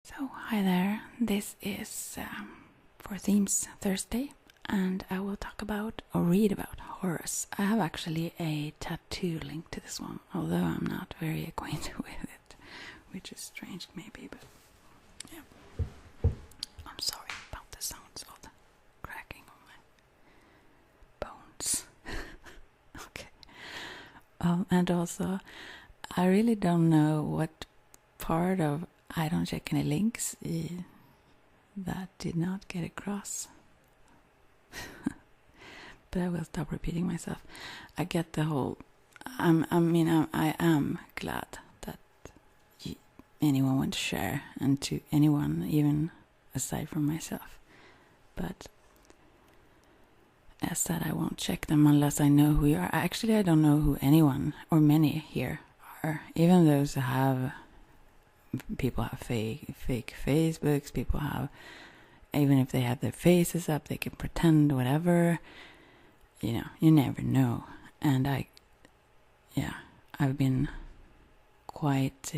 So, hi there, this is for Themes Thursday, and I will talk about or read about Horus. I have actually a tattoo linked to this one, although I'm not very acquainted with it, which is strange maybe, but yeah. I'm sorry about the sounds of the cracking of my bones. Okay. And also, I really don't know what part of I don't check any links that did not get across. But I will stop repeating myself. I get the whole. I am glad that anyone wants to share, and to anyone, even aside from myself. But as said, I won't check them unless I know who you are. Actually, I don't know who anyone or many here are. Even those who have. People have fake Facebooks. People have, even if they have their faces up, they can pretend whatever. You know, you never know. And I've been quite,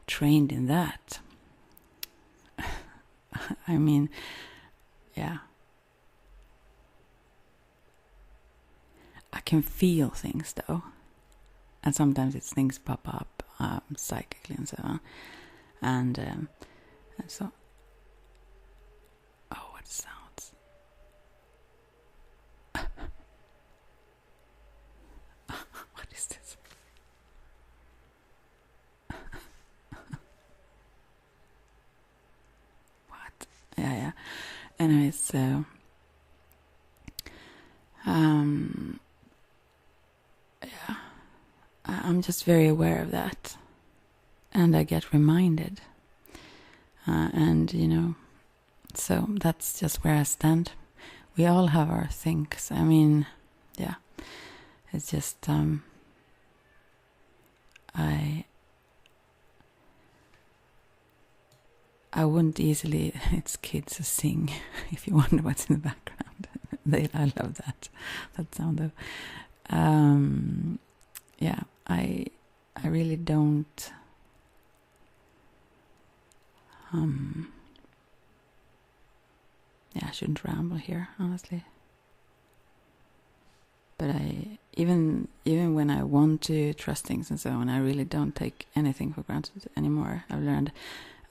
trained in that. I mean, yeah. I can feel things though. And sometimes it's things pop up psychically and so on. And so, oh, what sounds? What is this? What? Yeah. Anyways, I'm just very aware of that, and I get reminded, so that's just where I stand. We all have our things. I mean, yeah, it's just I wouldn't easily. It's kids who sing. If you wonder what's in the background, I love that sound of. Yeah, I really don't. I shouldn't ramble here, honestly. But I even when I want to trust things and so on, I really don't take anything for granted anymore. I've learned.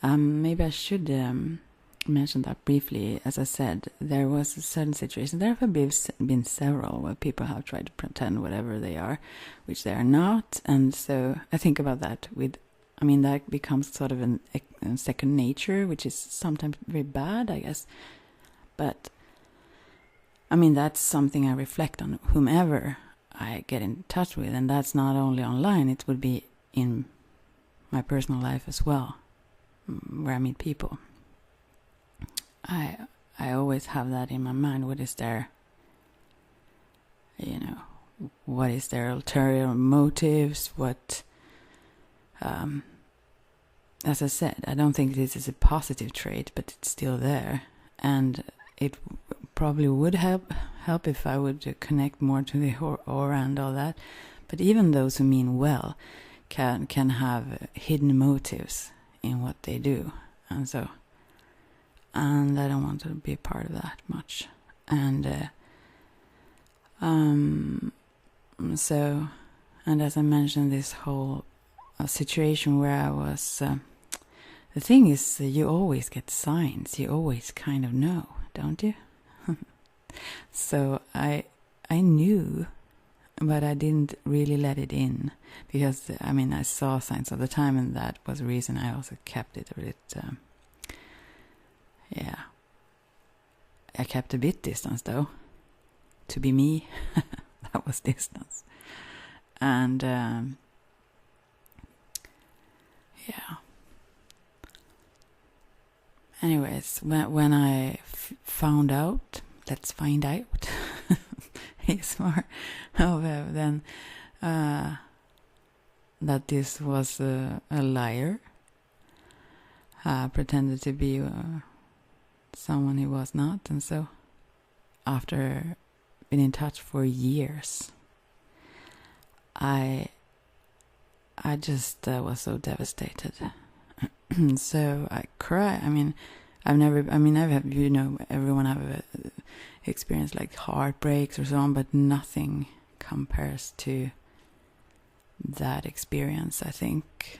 Maybe I should mention that briefly. As I said, there was a certain situation. There have been several where people have tried to pretend whatever they are, which they are not. And so I think about that that becomes sort of a second nature, which is sometimes very bad, I guess. But that's something I reflect on whomever I get in touch with. And that's not only online, it would be in my personal life as well, where I meet people. I always have that in my mind. What is their ulterior motives? What, as I said, I don't think this is a positive trait, but it's still there. And it probably would help if I would connect more to the aura and all that. But even those who mean well can have hidden motives in what they do. And I don't want to be a part of that much. And and as I mentioned, this whole situation where I was, the thing is, you always get signs. You always kind of know, don't you? So I knew, but I didn't really let it in, because I saw signs all the time, and that was the reason I also kept it a bit. I kept a bit distance though. To be me, that was distance. And anyways, when I found out, let's find out, it's more of then that this was a liar, pretended to be someone he was not. And so after being in touch for years, I just was so devastated. So I cry. I mean, I've had, everyone have experienced like heartbreaks or so on, but nothing compares to that experience. I think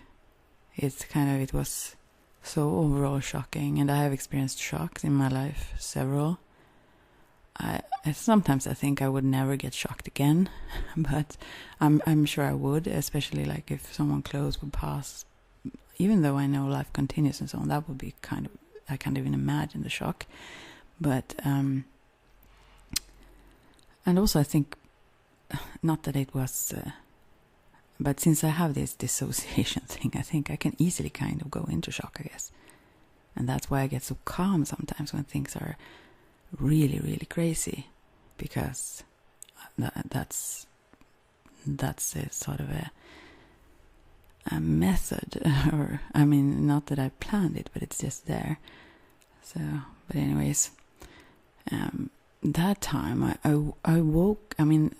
it was so overall shocking, and I have experienced shocks in my life, several. Sometimes I think I would never get shocked again, but I'm sure I would, especially like if someone close would pass. Even though I know life continues and so on, that would be I can't even imagine the shock. But and also I think, not that it was, but since I have this dissociation thing, I think I can easily kind of go into shock, I guess. And that's why I get so calm sometimes when things are really, really crazy, because that's a sort of a method, or I mean, not that I planned it, but it's just there. So, but anyways, that time I woke. I mean,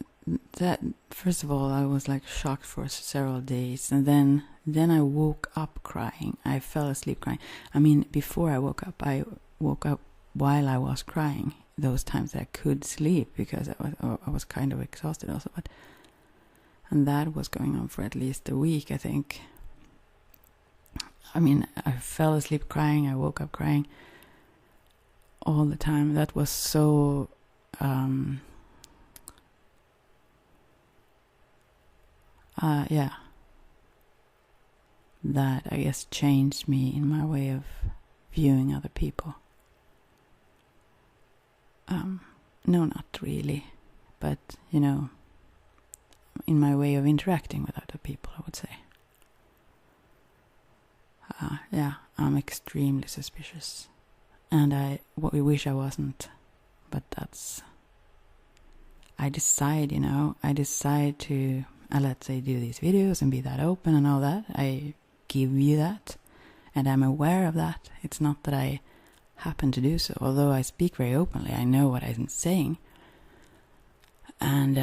that first of all I was like shocked for several days, and then I woke up crying. I fell asleep crying. I mean, before I woke up while I was crying. Those times that I could sleep because I was kind of exhausted also, and that was going on for at least a week, I think. I mean, I fell asleep crying, I woke up crying all the time. That was so that I guess changed me in my way of viewing other people. No, not really, but in my way of interacting with other people, I would say. I'm extremely suspicious, and I wish I wasn't, but I decide to, let's say, do these videos and be that open and all that. I give you that, and I'm aware of that. It's not that I happen to do so, although I speak very openly. I know what I'm saying, and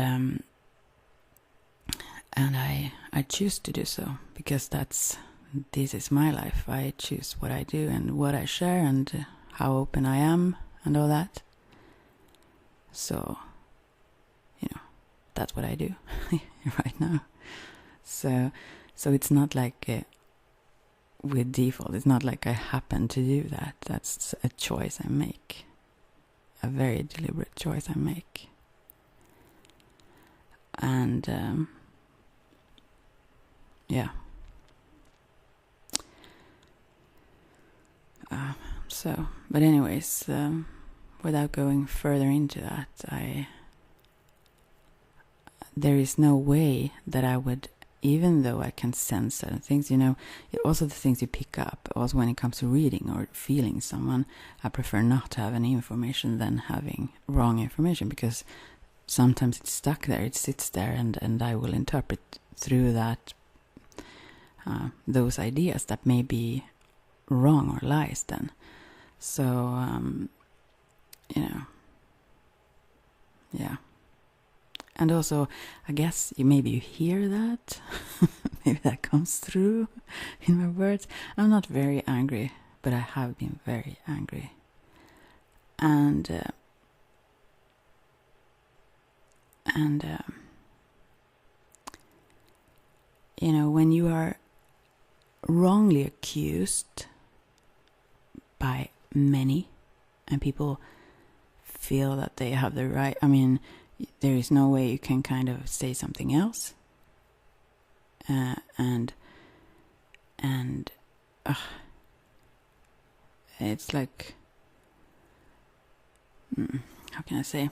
I choose to do so because this is my life. I choose what I do and what I share and how open I am and all that. So that's what I do right now. So it's not like with default, it's not like I happen to do that. That's a choice I make, a very deliberate choice I make. And but anyways, without going further into that, there is no way that I would, even though I can sense certain things, also the things you pick up. Also when it comes to reading or feeling someone, I prefer not to have any information than having wrong information, because sometimes it's stuck there, it sits there, and I will interpret through that those ideas that may be wrong or lies then. So, And also, I guess maybe you hear that. Maybe that comes through in my words. I'm not very angry, but I have been very angry. And when you are wrongly accused by many, and people feel that they have the right, there is no way you can kind of say something else. It's like, how can I say?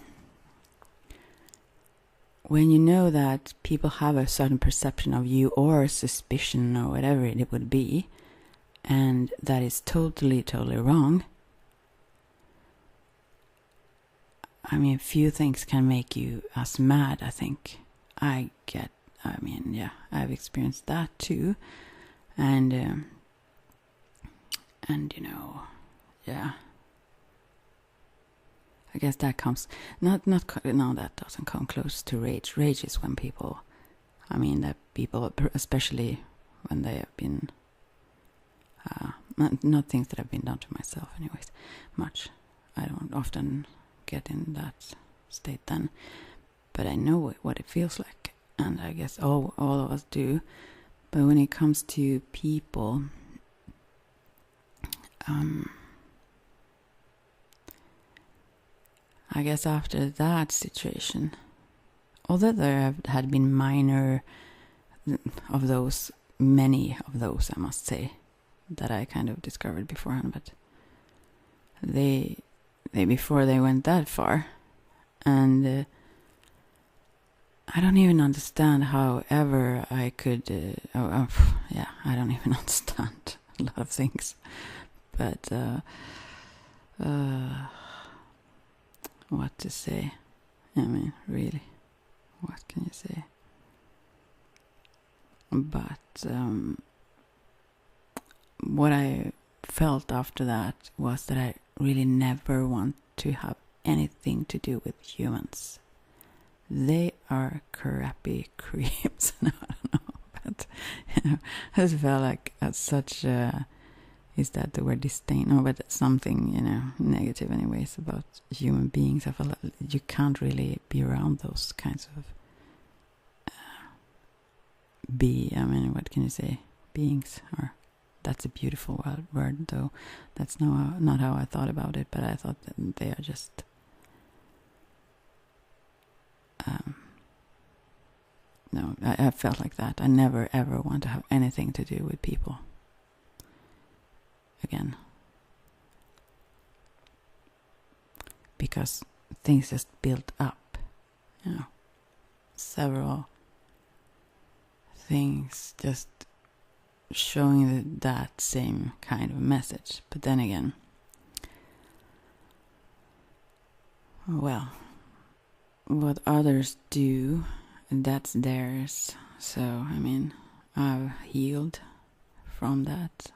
When you know that people have a certain perception of you or suspicion or whatever it would be, and that is totally, totally wrong. Few things can make you as mad, I think. I've experienced that too. And I guess that comes, that doesn't come close to rage. Rage is when people, that people, especially when they have been not things that have been done to myself anyways, much. I don't often get in that state then, but I know what it feels like, and I guess all of us do. But when it comes to people, I guess after that situation, although there had been many of those, I must say, that I kind of discovered beforehand, but they before they went that far, and I don't even understand how ever I could. I don't even understand a lot of things, but what to say? I mean, really, what can you say? But what I felt after that was that I really never want to have anything to do with humans. They are crappy creeps. No, I don't know, but I just felt like such is that the word disdain? No, but something negative anyways about human beings. I feel like you can't really be around those kinds of what can you say? Beings. Or that's a beautiful word, though. That's not how I thought about it, but I thought that they are just no, I felt like that. I never ever want to have anything to do with people again, because things just built up, several things just showing that same kind of message. But then again, well, what others do, that's theirs. So, I mean, I've healed from that,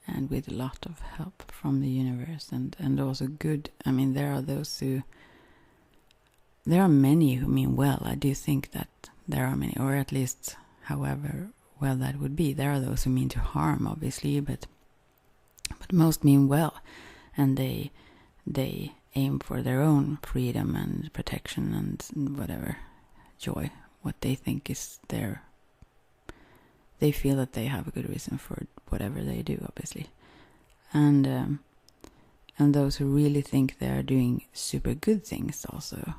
and with a lot of help from the universe, and also good. I mean, there are many who mean well. I do think that there are many, or at least however well that would be. There are those who mean to harm, obviously, but most mean well, and they aim for their own freedom and protection and whatever joy, what they think is their. They feel that they have a good reason for whatever they do, obviously, and those who really think they are doing super good things also,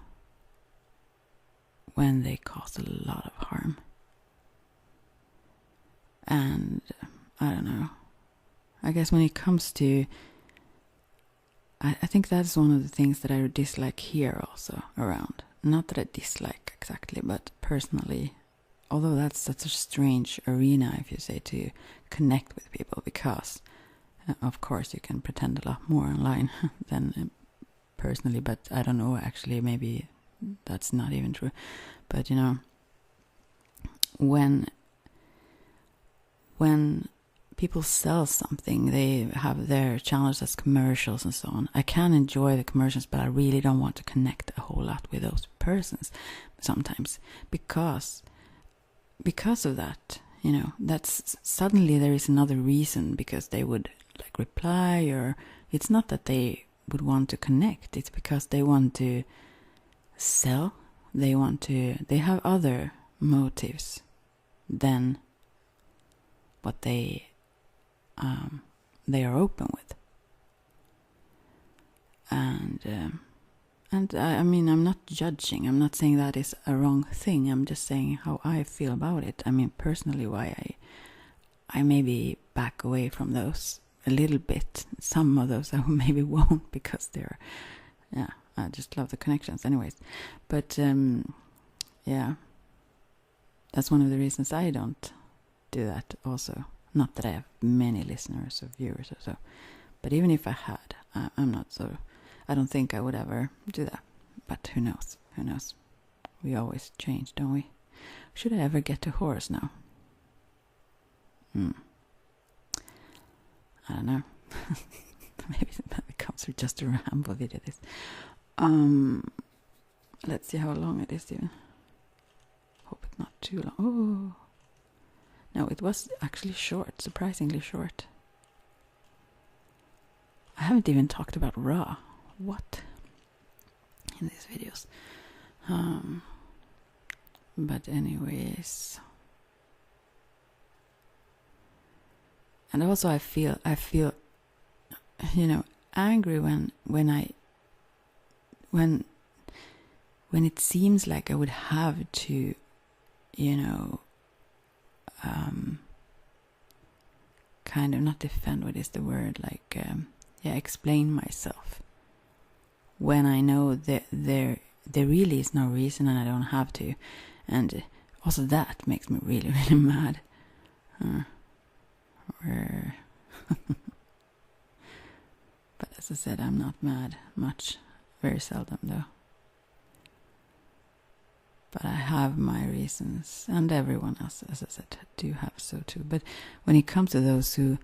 when they cause a lot of harm. And I don't know. I guess when it comes to, I think that's one of the things that I dislike here also around. Not that I dislike exactly, but personally, although that's such a strange arena, if you say, to connect with people, because of course you can pretend a lot more online than personally, but I don't know, actually, maybe that's not even true. But when people sell something, they have their channels as commercials and so on. I can enjoy the commercials, but I really don't want to connect a whole lot with those persons sometimes, because of that, that's suddenly there is another reason, because they would like reply, or it's not that they would want to connect, it's because they want to sell, they have other motives than what they are open with. And I mean, I'm not judging. I'm not saying that is a wrong thing. I'm just saying how I feel about it. I mean, personally, why I maybe back away from those a little bit. Some of those I maybe won't, because they're, I just love the connections anyways. But, that's one of the reasons I don't do that also. Not that I have many listeners or viewers or so, but even if I had, I'm not so. I don't think I would ever do that. But who knows? Who knows? We always change, don't we? Should I ever get to Horus now? I don't know. Maybe that becomes just a ramble video. This. Let's see how long it is even. Hope it's not too long. Oh, No, it was actually short, surprisingly short. I haven't even talked about Ra. What? In these videos. But anyways. And also I feel, angry when it seems like I would have to, kind of not defend, what is the word, explain myself, when I know that there really is no reason and I don't have to. And also that makes me really, really mad. But as I said, I'm not mad much, very seldom though. But I have my reasons, and everyone else, as I said, do have so too. But when it comes to those who,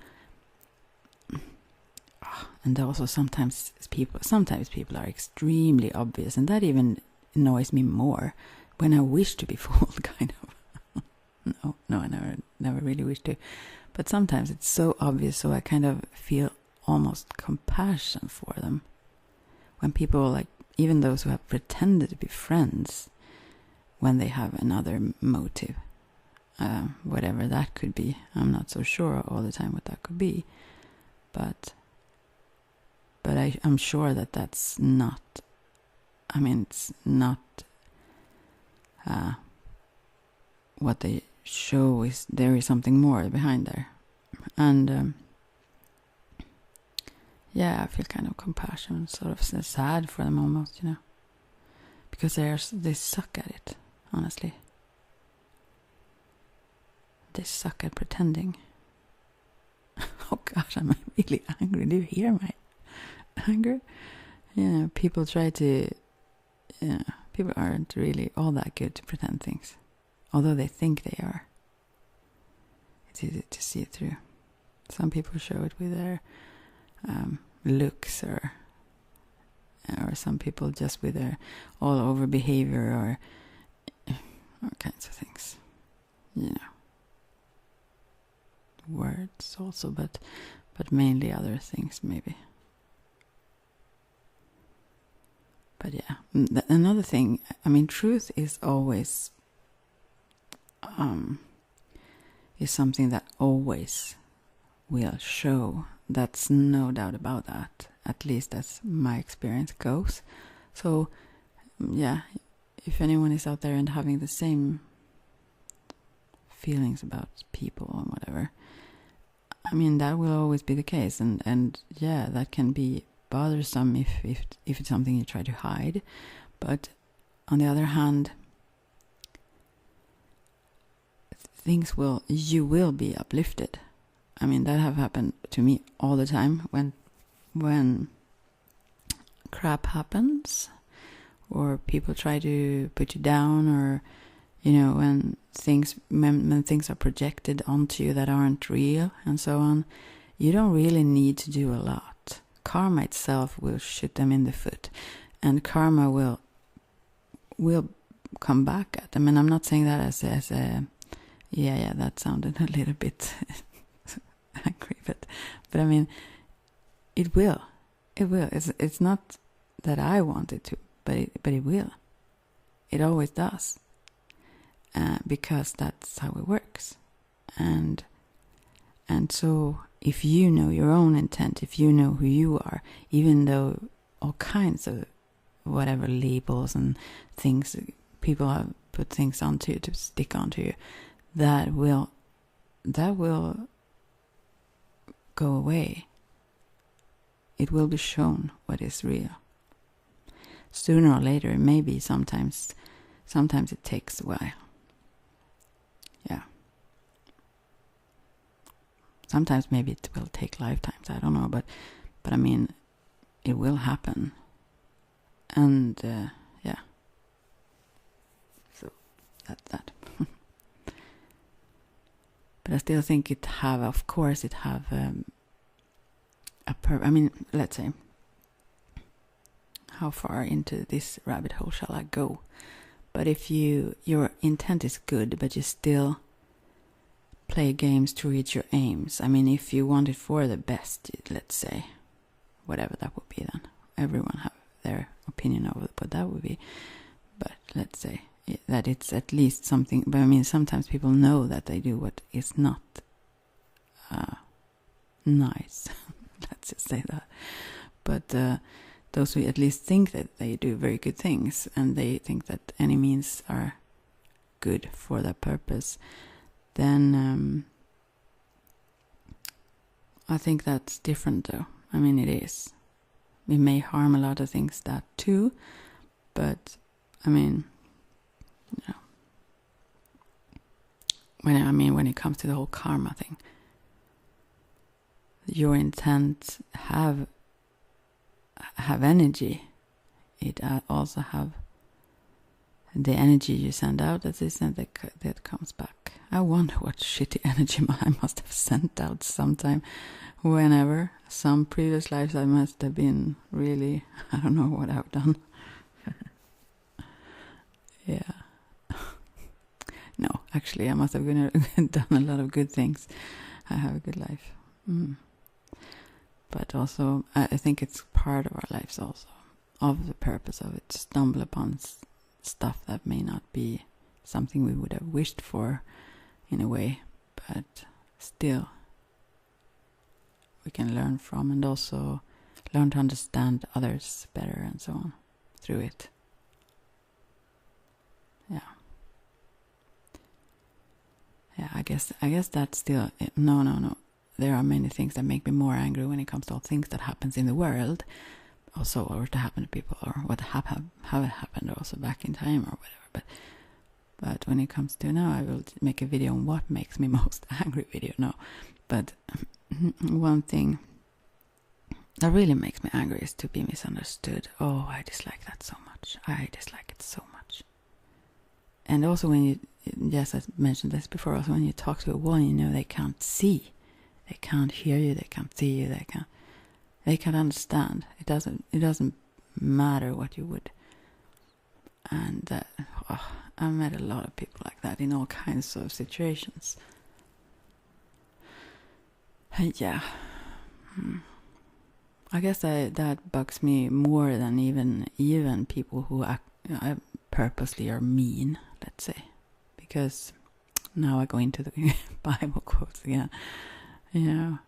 and also sometimes people are extremely obvious, and that even annoys me more, when I wish to be fooled, kind of. No, I never really wish to. But sometimes it's so obvious, so I kind of feel almost compassion for them. When people, even those who have pretended to be friends, when they have another motive, whatever that could be. I'm not so sure all the time what that could be, but I'm sure that that's not, it's not what they show. Is there is something more behind there. And I feel kind of compassion, sort of sad for them almost, because they suck at it, honestly. They suck at pretending. Oh gosh, I'm really angry. Do you hear my anger? People try to, people aren't really all that good to pretend things, although they think they are. It's easy to see it through. Some people show it with their looks, or some people just with their all over behavior, or all kinds of things. Words also, but mainly other things maybe. But another thing, truth is always is something that always will show. That's no doubt about that, at least as my experience goes. So if anyone is out there and having the same feelings about people or whatever, that will always be the case. And that can be bothersome if it's something you try to hide. But on the other hand, you will be uplifted. That have happened to me all the time when crap happens, or people try to put you down, or when things are projected onto you that aren't real, and so on. You don't really need to do a lot. Karma itself will shoot them in the foot, and karma will come back at them. And I'm not saying that as a that sounded a little bit angry, but it will. It's not that I want it to, but it will. It always does. Because that's how it works. And so if you know your own intent, if you know who you are, even though all kinds of whatever labels and things people have put things onto you to stick onto you, that will go away. It will be shown what is real. Sooner or later, maybe sometimes it takes a while. Sometimes maybe it will take lifetimes, I don't know, but it will happen. And so that's that. But I still think of course it have let's say, how far into this rabbit hole shall I go? But if your intent is good, but you still play games to reach your aims. I mean, if you want it for the best, let's say, whatever that would be then. Everyone have their opinion of what that would be. But let's say that it's at least something. But I mean, sometimes people know that they do what is not nice. Let's just say that. But those who at least think that they do very good things, and they think that any means are good for that purpose, then I think that's different though. I mean, it is. We may harm a lot of things that too, but I mean, you know, when it comes to the whole karma thing, your intent have energy. It also have the energy you send out, that comes back. I wonder what shitty energy I must have sent out sometime, whenever. Some previous lives I must have been really, I don't know what I've done. Yeah. No, actually I must have done a lot of good things. I have a good life. But also, I think it's part of our lives also, of the purpose of it, to stumble upon stuff that may not be something we would have wished for in a way, but still we can learn from, and also learn to understand others better and so on through it. Yeah. I guess that's still no. There are many things that make me more angry when it comes to all things that happens in the world, also, or to happen to people, or what have happened also back in time or whatever. But when it comes to now, I will make a video on what makes me most angry. But one thing that really makes me angry is to be misunderstood. Oh, I dislike that so much. I dislike it so much. And also when you, yes, I mentioned this before, also when you talk to a wall, you know they can't see. They can't hear you, they can't see you, they can't understand. It doesn't matter what you would. And I've met a lot of people like that in all kinds of situations. Yeah. I guess that bugs me more than even people who purposely are mean, let's say. Because now I go into the Bible quotes again. You know,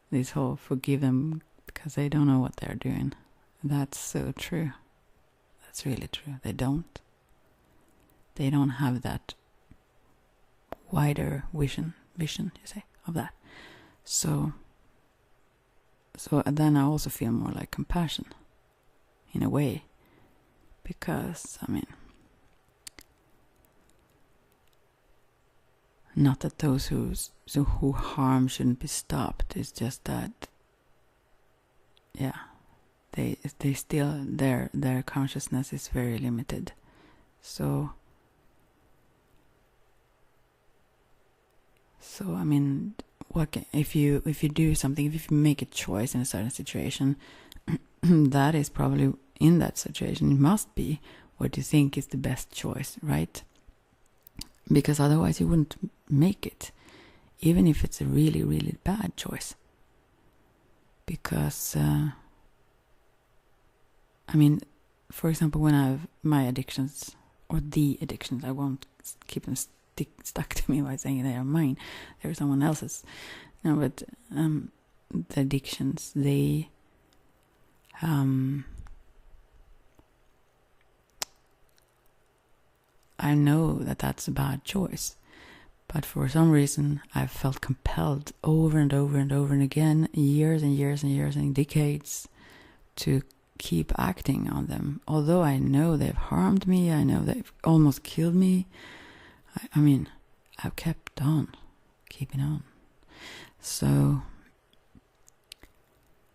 this whole forgive them because they don't know what they're doing. That's so true. That's really true. They don't have that wider vision, you say, of that. So then I also feel more like compassion, in a way, because, I mean, not that those who harm shouldn't be stopped. It's just that, yeah, they still, their consciousness is very limited. So I mean, if you do something, if you make a choice in a certain situation, that is probably, in that situation, it must be what you think is the best choice, right? Because otherwise you wouldn't make it, even if it's a really, really bad choice. Because, I mean, for example, when I have my addictions, or the addictions, I won't keep them stuck to me by saying they are mine. They're someone else's. No, but the addictions, they... I know that that's a bad choice, but for some reason I've felt compelled over and over and over and again, years and years and years and decades, to keep acting on them. Although I know they've harmed me, I know they've almost killed me. I mean, I've kept on, keeping on. So,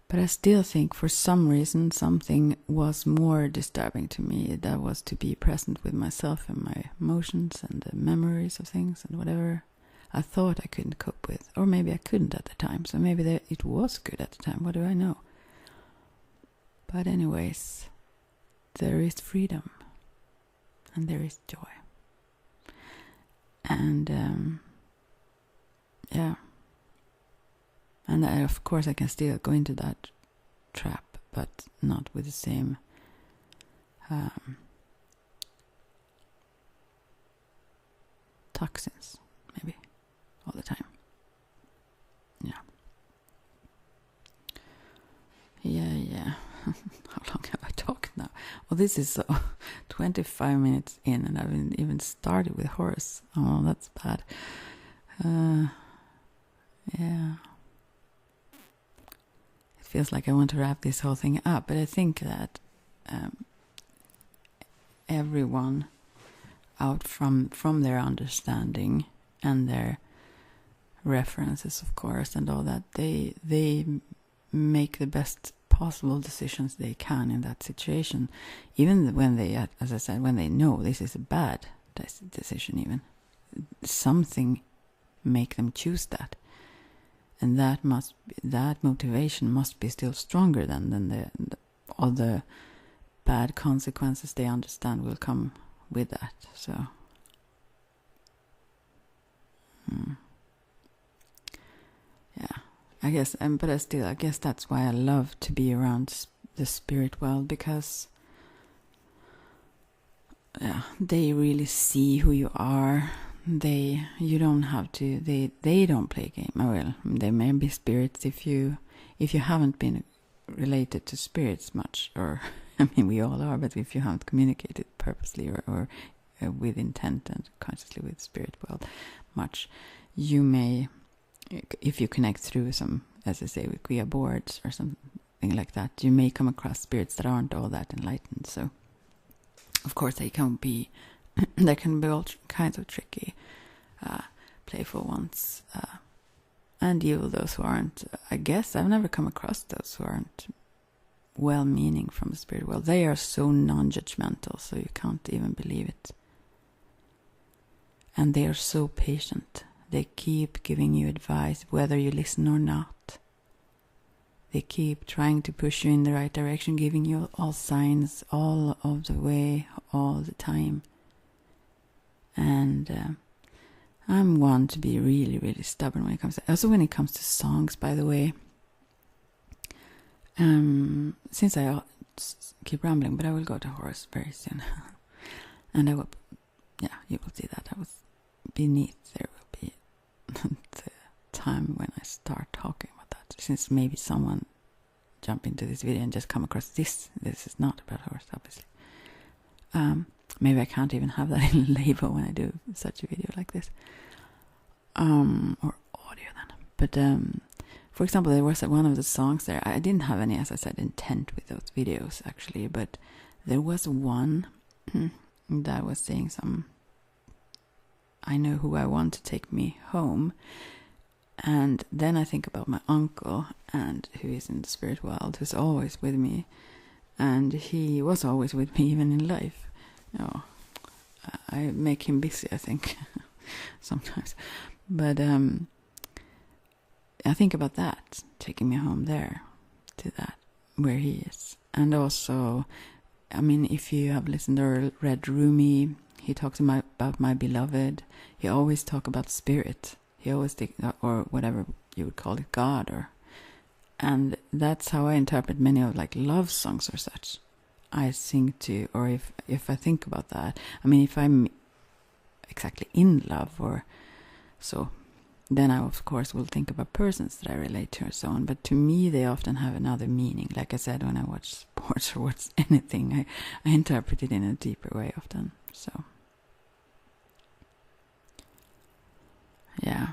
but I still think for some reason something was more disturbing to me. That was to be present with myself and my emotions and the memories of things and whatever I thought I couldn't cope with. Or maybe I couldn't at the time. So maybe it was good at the time. What do I know? But anyways, there is freedom. And there is joy. And yeah. And of course I can still go into that trap, but not with the same toxins, maybe, all the time. Yeah. Yeah. How long have I talked now? Well, this is 25 minutes in, and I haven't even started with Horus. Oh, that's bad. Yeah. It feels like I want to wrap this whole thing up, but I think that everyone, out from their understanding and their references, of course, and all that, they make the best possible decisions they can in that situation, even when they, as I said, when they know this is a bad decision, even something make them choose that, and that motivation must be still stronger than all the bad consequences they understand will come with that. So yeah, I guess, but I guess that's why I love to be around the spirit world, because they really see who you are. You don't have to. They don't play a game. Well, they may be spirits if you haven't been related to spirits much, or I mean we all are, but if you haven't communicated purposely or with intent and consciously with spirit world much, you may, if you connect through some, as I say, with Guia boards or something like that, you may come across spirits that aren't all that enlightened. So of course they can be there can be all kinds of tricky, playful ones, and evil, those who aren't. I guess I've never come across those who aren't well-meaning from the spirit world. They are so non-judgmental, so you can't even believe it. And they are so patient. They keep giving you advice, whether you listen or not. They keep trying to push you in the right direction, giving you all signs all of the way, all the time. And I'm one to be really, really stubborn when it comes to... Also when it comes to songs, by the way. Since I keep rambling, but I will go to Horus very soon. And I will... Yeah, you will see that. I was beneath. There will be the time when I start talking about that. Since maybe someone jump into this video and just come across this. This is not about Horus, obviously. Maybe I can't even have that in label when I do such a video like this. Or audio then. But for example, there was one of the songs there. I didn't have any, as I said, intent with those videos actually, but there was one that was saying some, I know who I want to take me home. And then I think about my uncle, and who is in the spirit world, who's always with me. And he was always with me even in life. Oh, I make him busy, I think, sometimes. But I think about that, taking me home there, to that, where he is. And also, I mean, if you have listened or read Rumi, he talks about my beloved. He always talk about spirit. He always think, or whatever you would call it, God, and that's how I interpret many of like love songs or such. I sing to, or if I think about that, I mean, if I'm exactly in love or so, then I of course will think about persons that I relate to and so on. But to me, they often have another meaning. Like I said, when I watch sports or watch anything, I interpret it in a deeper way often. So, yeah.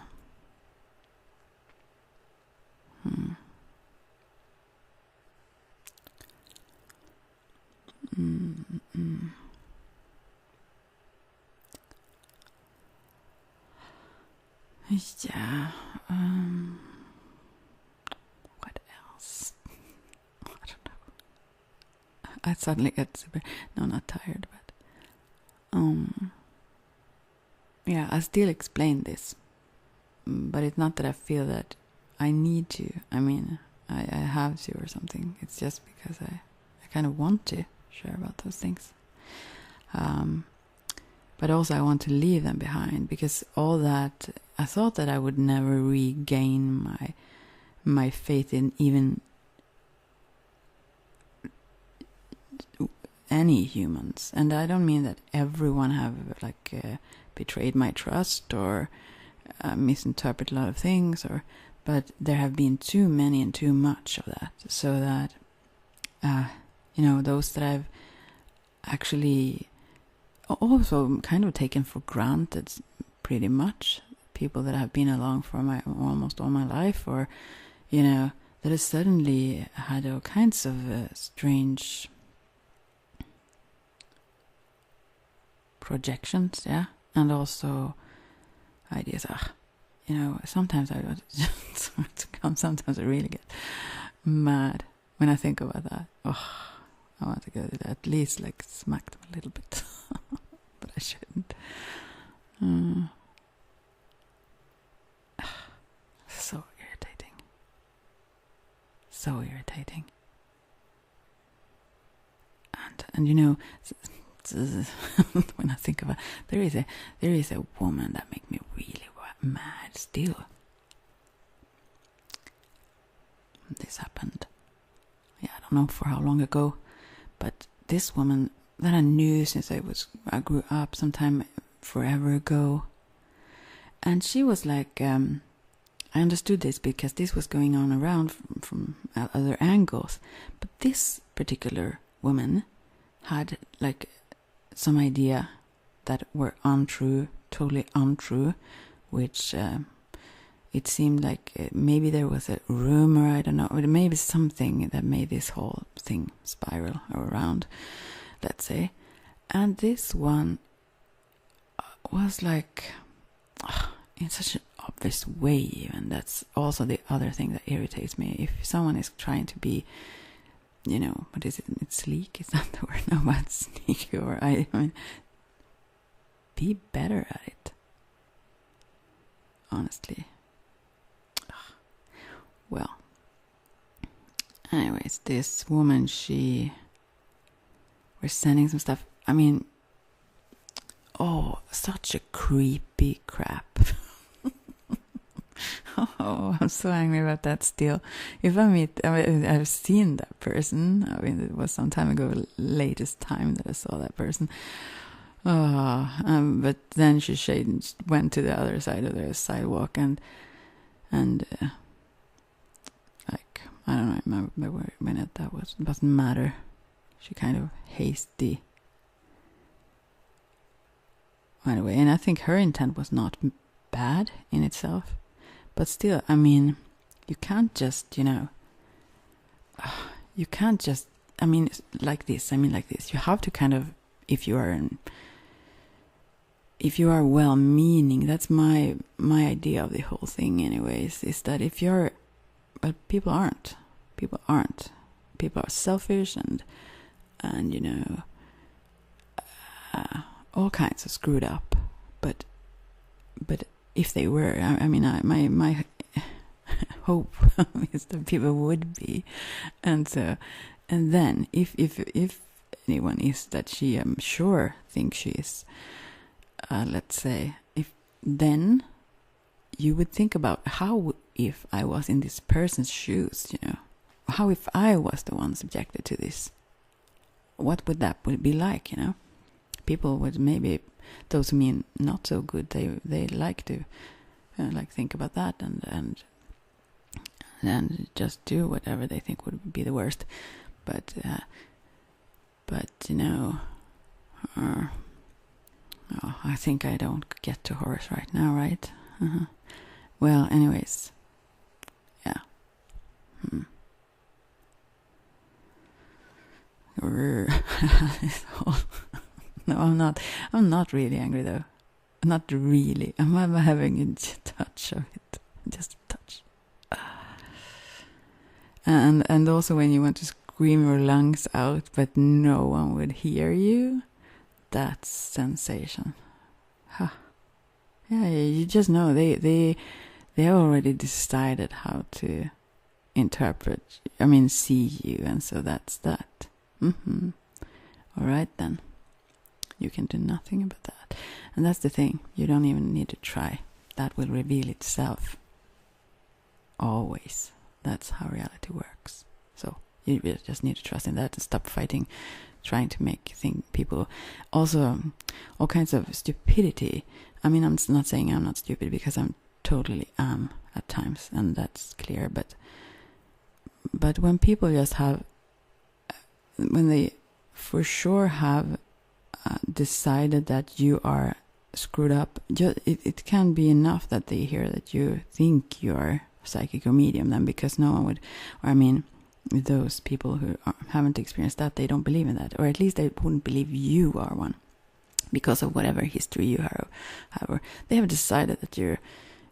Yeah. What else? I don't know. I suddenly get super... No, not tired, but... Yeah, I still explain this. But it's not that I feel that I need to. I mean, I have to or something. It's just because I kind of want to share about those things. But also I want to leave them behind, because all that I thought that I would never regain my faith in even any humans. And I don't mean that everyone have betrayed my trust or misinterpret a lot of things, but there have been too many and too much of that, so that those that I've actually also kind of taken for granted pretty much, people that have been along for almost all my life, or that have suddenly had all kinds of strange projections, and also ideas. Sometimes I sometimes I really get mad when I think about that. I want to go to at least smack them a little bit, but I shouldn't. So irritating. So irritating. And when I think about it, there is a woman that makes me really mad still. This happened. I don't know for how long ago, but this woman that I knew since I grew up sometime forever ago, and she was like, I understood this because this was going on around from other angles, but this particular woman had some idea that were untrue, totally untrue, which it seemed like maybe there was a rumor, I don't know, or maybe something that made this whole thing spiral around, let's say. And this one was in such an obvious way, even. That's also the other thing that irritates me. If someone is trying to be, what is it? It's sleek, is that the word? No, but sneaky, or I mean, be better at it. Honestly. Well, anyways, this woman, she was sending some stuff. I mean, such a creepy crap. I'm so angry about that still. If I've seen that person. I mean, it was some time ago, latest time that I saw that person. But then she went to the other side of the sidewalk and I don't remember what minute that was. It doesn't matter. She kind of hasty. Anyway, and I think her intent was not bad in itself, but still, I mean, you can't just, like this. You have to kind of, if you are well-meaning, that's my idea of the whole thing anyways, is that but people aren't. People are selfish and all kinds of screwed up. But if they were, my hope is that people would be, and then if anyone is that she, I'm sure, thinks she is, let's say, then you would think about how, if I was in this person's shoes, how if I was the one subjected to this, what would that be like, People would maybe, those who mean not so good, they like to think about that and just do whatever they think would be the worst, but I think I don't get to Horus right now, right? Well, anyways, yeah. No, I'm not really angry though. Not really. I'm having a touch of it. Just a touch. And also when you want to scream your lungs out, but no one would hear you, that's sensation. Huh. Yeah, you just know they already decided how to interpret. See you, and so that's that. All right then. You can do nothing about that. And that's the thing. You don't even need to try. that will reveal itself. Always. That's how reality works. So you really just need to trust in that and stop fighting, trying to make people. Also, all kinds of stupidity. I mean, I'm not saying I'm not stupid, because I'm totally am at times, and that's clear. But when people just have, when they for sure have decided that you are screwed up, it can be enough that they hear that you think you're psychic or medium, then, because no one would, or I mean, those people who haven't experienced that, they don't believe in that, or at least they wouldn't believe you are one, because of whatever history you have, or they have decided that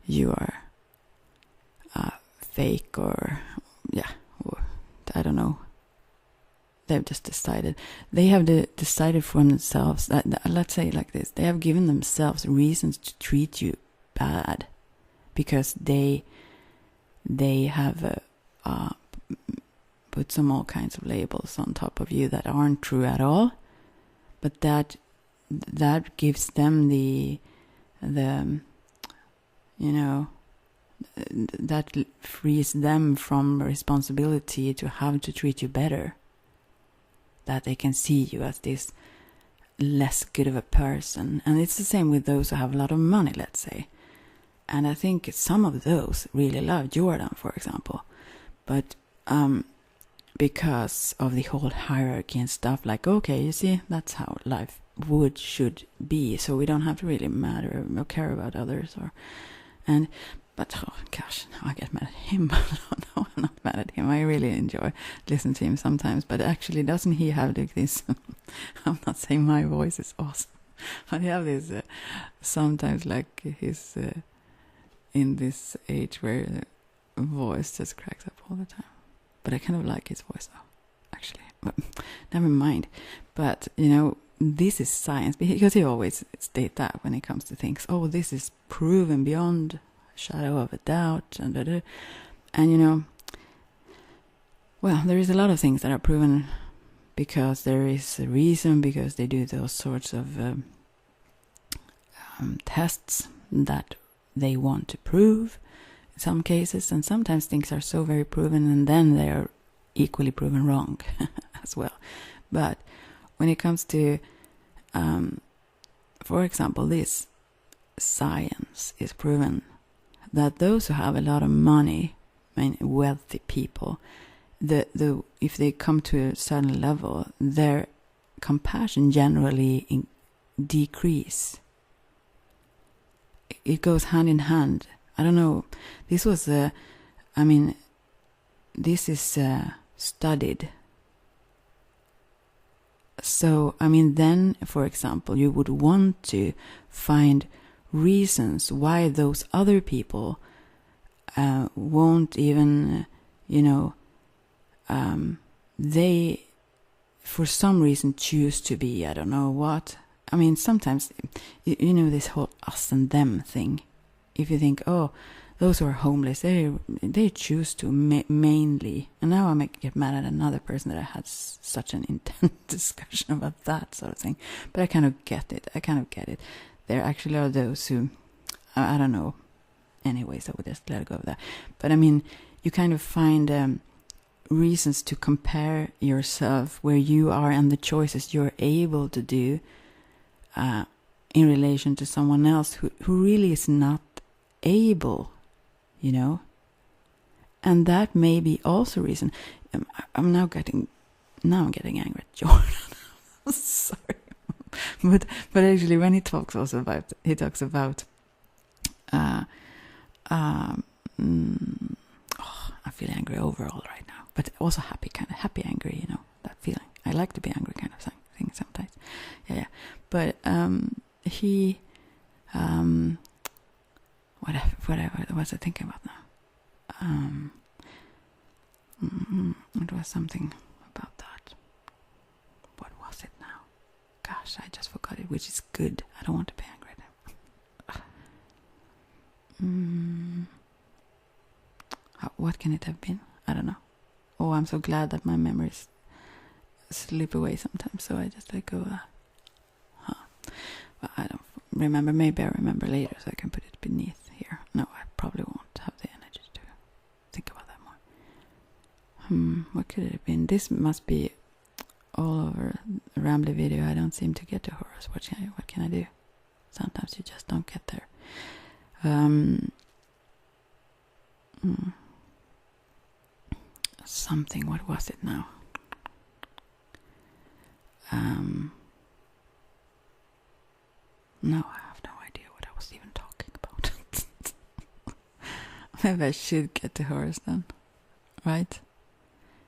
you are fake, or or I don't know. They've just decided. They have decided for themselves that, let's say it like this, they have given themselves reasons to treat you bad, because they have put some all kinds of labels on top of you that aren't true at all, but that gives them the that frees them from responsibility to have to treat you better, that they can see you as this less good of a person. And it's the same with those who have a lot of money, let's say. And I think some of those really love Jordan, for example. But because of the whole hierarchy and stuff, like, okay, you see, that's how life should be. So we don't have to really matter or care about others. But oh gosh, now I get mad at him. No, I'm not mad at him. I really enjoy listening to him sometimes. But actually, doesn't he have like this? I'm not saying my voice is awesome, but he have this sometimes, like his in this age where the voice just cracks up all the time. But I kind of like his voice though, actually. But never mind. But this is science, because he always state that when it comes to things. Oh, this is proven beyond shadow of a doubt, and well, there is a lot of things that are proven because there is a reason, because they do those sorts of tests that they want to prove in some cases, and sometimes things are so very proven and then they are equally proven wrong as well. But when it comes to for example, this science is proven that those who have a lot of money, I mean wealthy people, if they come to a certain level, their compassion generally decrease. It goes hand in hand. I don't know. This was this is studied. So, then, for example, you would want to find reasons why those other people won't even, they, for some reason, choose to be, I don't know what. Sometimes, this whole us and them thing. If you think, oh, those who are homeless, they choose to mainly. And now I might get mad at another person that I had such an intense discussion about that sort of thing. But I kind of get it. There actually are those who, I don't know. Anyways, I would just let go of that. But you kind of find reasons to compare yourself where you are and the choices you're able to do in relation to someone else who really is not able, and that may be also reason. I'm getting angry at Jordan. Sorry, but actually, when he talks about I feel angry overall right now, but also happy angry, that feeling. I like to be angry kind of thing sometimes. Yeah. But he what was I thinking about now? It was something about that. What was it now? Gosh, I just forgot it, which is good. I don't want to be angry now. What can it have been? I don't know. Oh, I'm so glad that my memories slip away sometimes, so I just let go of that. Well, I don't remember. Maybe I remember later, so I can put it beneath here. here. No, I probably won't have the energy to think about that more. What could it have been? This must be all over a rambly video. I don't seem to get to Horus. What can I do? Sometimes you just don't get there. Something, what was it now? No, I have no idea what I was even talking about. Maybe I should get to Horus then, right?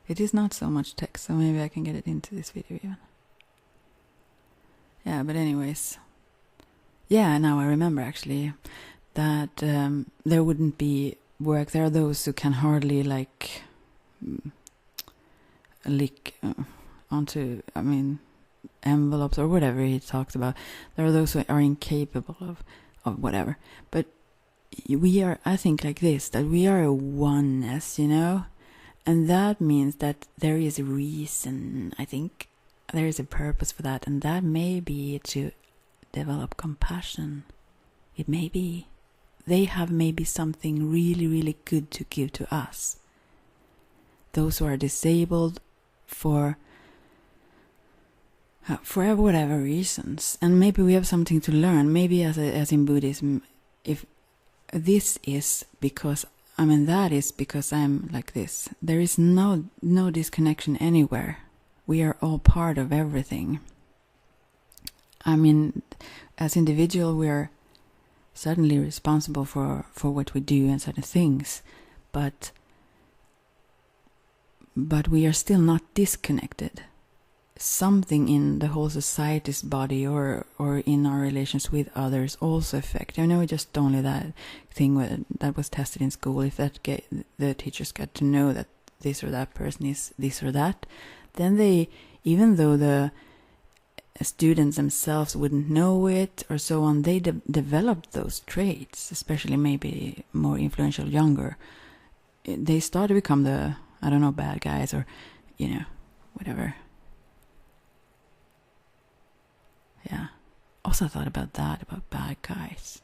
It is not so much text, so maybe I can get it into this video even. Yeah, but anyways. Yeah, now I remember actually that there wouldn't be work. There are those who can hardly like lick onto, envelopes or whatever he talks about. There are those who are incapable of whatever. But we are, I think, like this, that we are a oneness, and that means that there is a reason. I think there is a purpose for that, and that may be to develop compassion. It may be. They have maybe something really, really good to give to us. Those who are disabled for whatever reasons, and maybe we have something to learn. Maybe as in Buddhism, if this is because that is because I'm like this. There is no disconnection anywhere. We are all part of everything. As individual, we are certainly responsible for what we do and certain things, but we are still not disconnected. Something in the whole society's body or in our relations with others also affect. I know just only that thing that was tested in school. If the teachers got to know that this or that person is this or that, then they, even though the students themselves wouldn't know it or so on, they developed those traits, especially maybe more influential younger. They start to become the, bad guys or, whatever. Yeah. Also thought about that, about bad guys.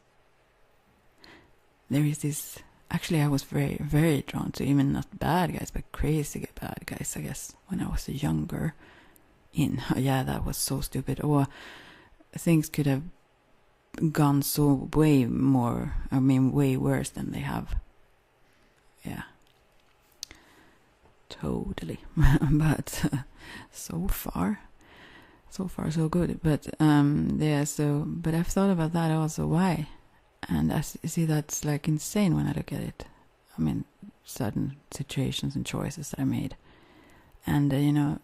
There is this, actually I was very, very drawn to even not bad guys, but crazy bad guys, I guess, when I was younger. That was so stupid. Or things could have gone so way worse than they have. Yeah. Totally. But so far so good. But but I've thought about that also, why? And I see that's like insane when I look at it. Certain situations and choices that I made. And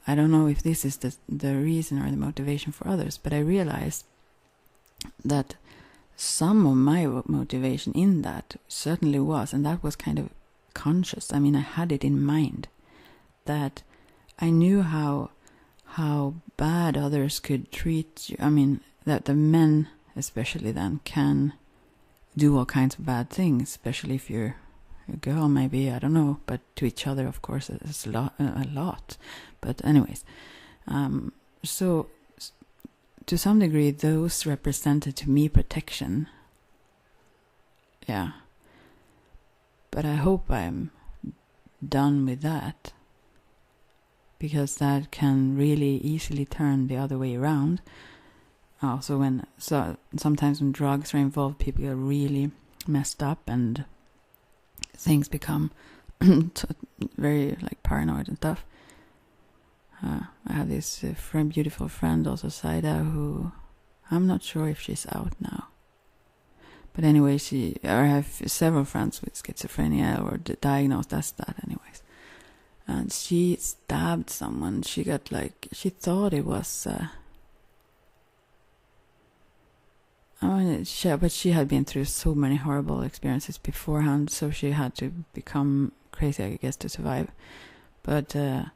I don't know if this is the reason or the motivation for others, but I realized that some of my motivation in that certainly was, and that was kind of conscious. I had it in mind that I knew how bad others could treat you. That the men, especially then, can do all kinds of bad things, especially if you're a girl, maybe, I don't know, but to each other, of course, it's a lot. But anyways, so to some degree, those represented to me protection. Yeah. But I hope I'm done with that, because that can really easily turn the other way around. Also, sometimes when drugs are involved, people are really messed up and things become very paranoid and stuff. I have this beautiful friend, also Saida, who I'm not sure if she's out now. But anyway, I have several friends with schizophrenia or diagnosed as that anyways. And she stabbed someone. She got she thought it was... but she had been through so many horrible experiences beforehand, so she had to become crazy, I guess, to survive. But a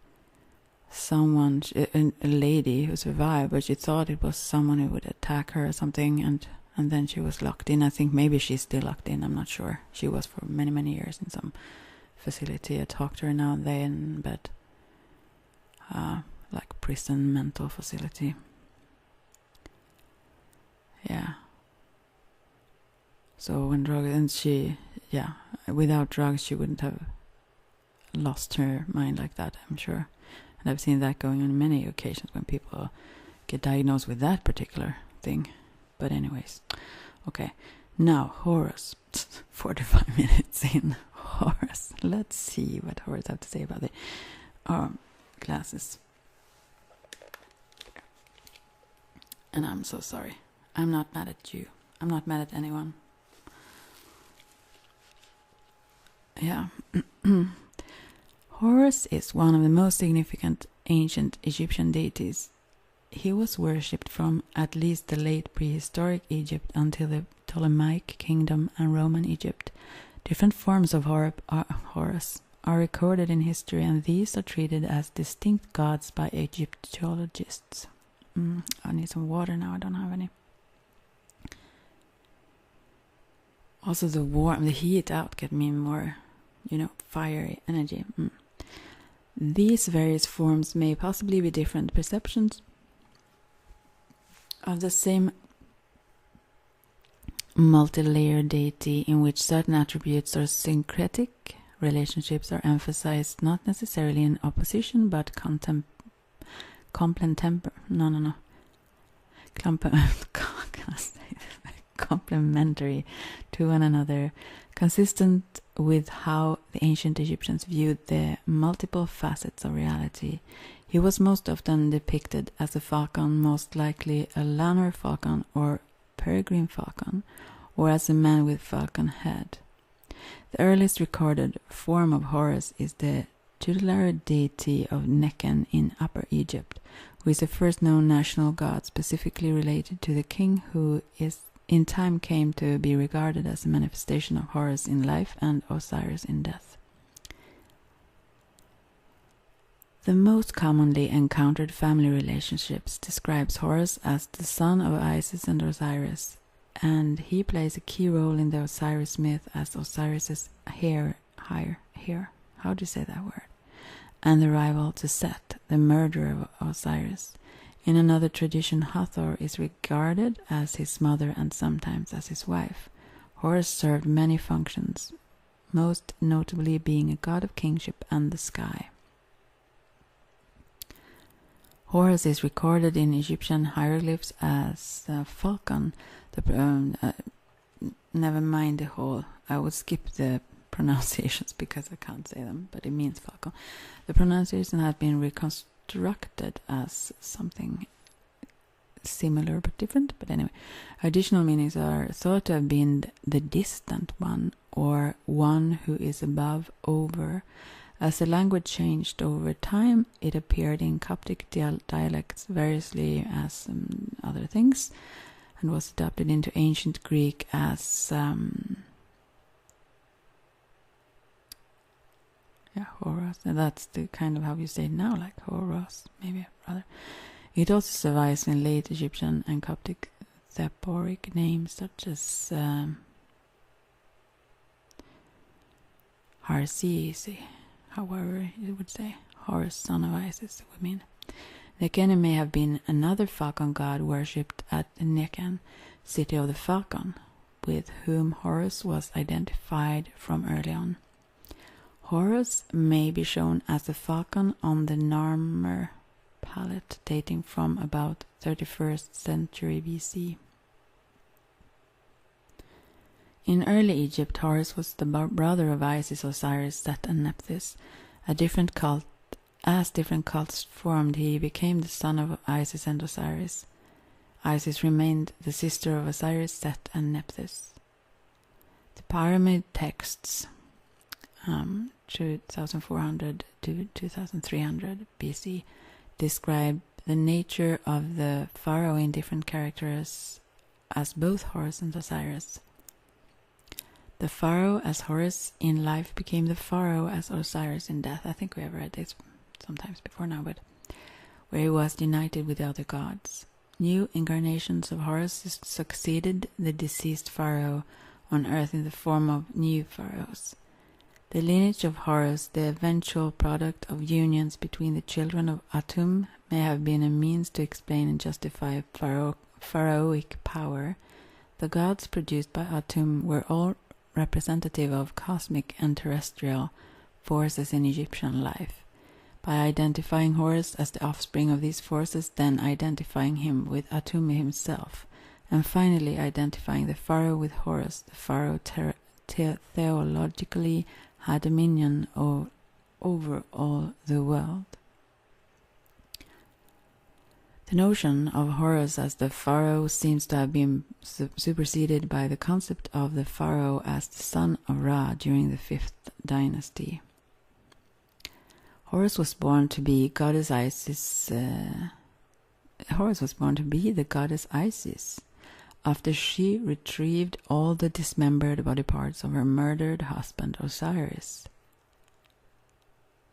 lady who survived, but she thought it was someone who would attack her or something, and then she was locked in. I think maybe she's still locked in, I'm not sure. She was for many, many years in some facility. I talk to her now and then, but prison mental facility. Yeah. So when drugs, and she, without drugs she wouldn't have lost her mind like that, I'm sure. And I've seen that going on many occasions when people get diagnosed with that particular thing. But anyways, okay. Now, Horus. 45 minutes in. Horus. Let's see what Horus have to say about the classes. And I'm so sorry. I'm not mad at you. I'm not mad at anyone. Yeah. Horus is one of the most significant ancient Egyptian deities. He was worshipped from at least the late prehistoric Egypt until the Ptolemaic Kingdom and Roman Egypt. Different forms of Horus are recorded in history, and these are treated as distinct gods by Egyptologists. I need some water now, I don't have any. Also the heat out get me more, fiery energy. These various forms may possibly be different perceptions of the same multi-layered deity, in which certain attributes or syncretic relationships are emphasized, not necessarily in opposition, but complementary to one another, consistent with how the ancient Egyptians viewed the multiple facets of reality. He was most often depicted as a falcon, most likely a lanur falcon or peregrine falcon, or as a man with falcon head. The earliest recorded form of Horus is the tutelary deity of Nekhen in Upper Egypt, who is the first known national god specifically related to the king, who is in time came to be regarded as a manifestation of Horus in life and Osiris in death. The most commonly encountered family relationships describes Horus as the son of Isis and Osiris, and he plays a key role in the Osiris myth as Osiris's heir. How do you say that word? And the rival to Set, the murderer of Osiris. In another tradition, Hathor is regarded as his mother and sometimes as his wife. Horus served many functions, most notably being a god of kingship and the sky. Horus is recorded in Egyptian hieroglyphs as a falcon. Never mind the whole. I would skip the pronunciations because I can't say them, but it means falcon. The pronunciation has been reconstructed as something similar but different. But anyway, additional meanings are thought to have been the distant one, or one who is above, over. As the language changed over time, it appeared in Coptic dialects variously as other things, and was adopted into ancient Greek as Horus. And that's the kind of how you say it now, like Horus, maybe rather. It also survives in late Egyptian and Coptic theoporic names such as Harsi, however you would say. Horus, son of Isis, would mean. Nekhen may have been another falcon god worshipped at Nekhen, city of the falcon, with whom Horus was identified from early on. Horus may be shown as a falcon on the Narmer palette, dating from about 31st century BC. In early Egypt, Horus was the brother of Isis, Osiris, Set, and Nephthys. As different cults formed, he became the son of Isis and Osiris. Isis remained the sister of Osiris, Set, and Nephthys. The pyramid texts, 2400 to 2300 BC, describe the nature of the pharaoh in different characters as both Horus and Osiris. The pharaoh as Horus in life became the pharaoh as Osiris in death. I think we have read this sometimes before now, but where he was united with the other gods. New incarnations of Horus succeeded the deceased pharaoh on earth in the form of new pharaohs. The lineage of Horus, the eventual product of unions between the children of Atum, may have been a means to explain and justify pharaohic power, the gods produced by Atum were all representative of cosmic and terrestrial forces in Egyptian life. By identifying Horus as the offspring of these forces, then identifying him with Atum himself, and finally identifying the pharaoh with Horus, the pharaoh theologically had dominion over all the world. The notion of Horus as the pharaoh seems to have been superseded by the concept of the pharaoh as the son of Ra during the 5th dynasty. Horus was born to be goddess Isis. Horus was born to be the goddess Isis after she retrieved all the dismembered body parts of her murdered husband Osiris.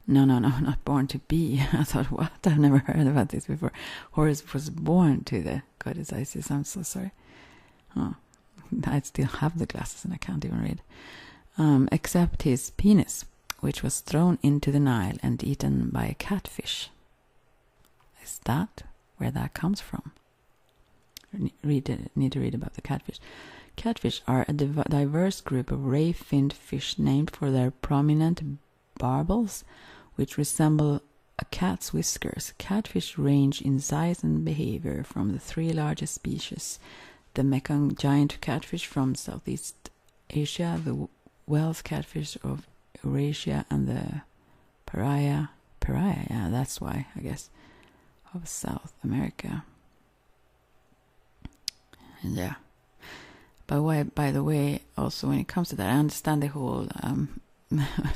No, not born to be. I thought, what? I've never heard about this before. Horus was born to the goddess Isis. I'm so sorry. Oh, I still have the glasses and I can't even read. Except his penis, which was thrown into the Nile and eaten by a catfish. Is that where that comes from? Need to read about the catfish. Catfish are a diverse group of ray-finned fish named for their prominent barbels, which resemble a cat's whiskers. Catfish range in size and behavior from the 3 largest species: the Mekong giant catfish from Southeast Asia, the Wells catfish of Eurasia, and the pariah, yeah, that's why, I guess, of South America. Yeah. By the way, also when it comes to that, I understand the whole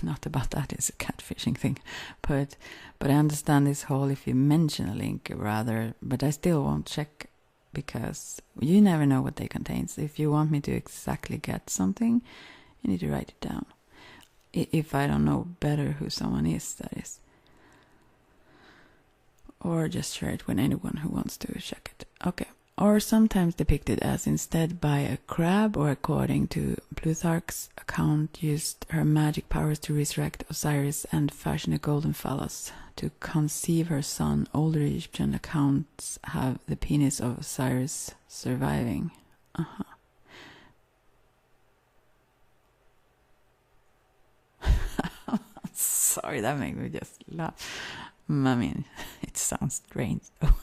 not about that, it's a catfishing thing, but I understand this whole if you mention a link rather, but I still won't check because you never know what they contain. So if you want me to exactly get something, you need to write it down. If I don't know better who someone is, that is. Or just share it with anyone who wants to check it. Okay. Or sometimes depicted as instead by a crab, or according to Plutarch's account, used her magic powers to resurrect Osiris and fashion a golden phallus to conceive her son. Older Egyptian accounts have the penis of Osiris surviving. Sorry, that made me just laugh. I mean, it sounds strange though.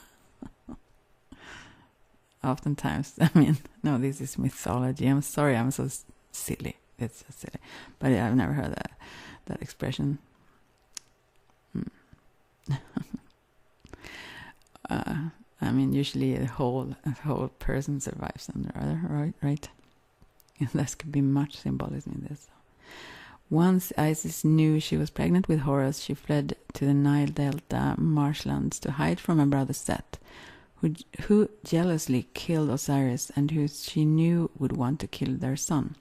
Oftentimes, I mean, no, this is mythology. I'm sorry, I'm so silly. It's so silly. But yeah, I've never heard that expression. I mean, usually a whole person survives on the other, right? And there could be much symbolism in this. Once Isis knew she was pregnant with Horus, she fled to the Nile Delta marshlands to hide from her brother Set, who jealously killed Osiris and who she knew would want to kill their son.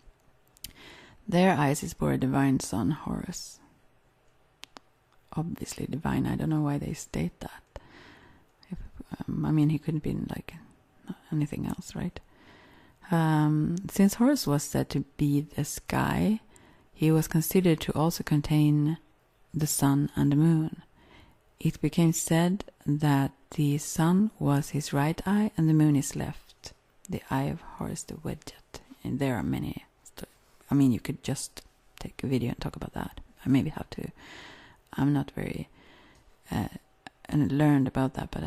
There Isis bore a divine son, Horus. Obviously divine. I don't know why they state that. I mean, he couldn't be like anything else, right? Since Horus was said to be the sky, he was considered to also contain the sun and the moon. It became said that the sun was his right eye and the moon his left, the eye of Horus the Wedget. And there are many. I mean, you could just take a video and talk about that. I maybe have to. I'm not very learned about that, but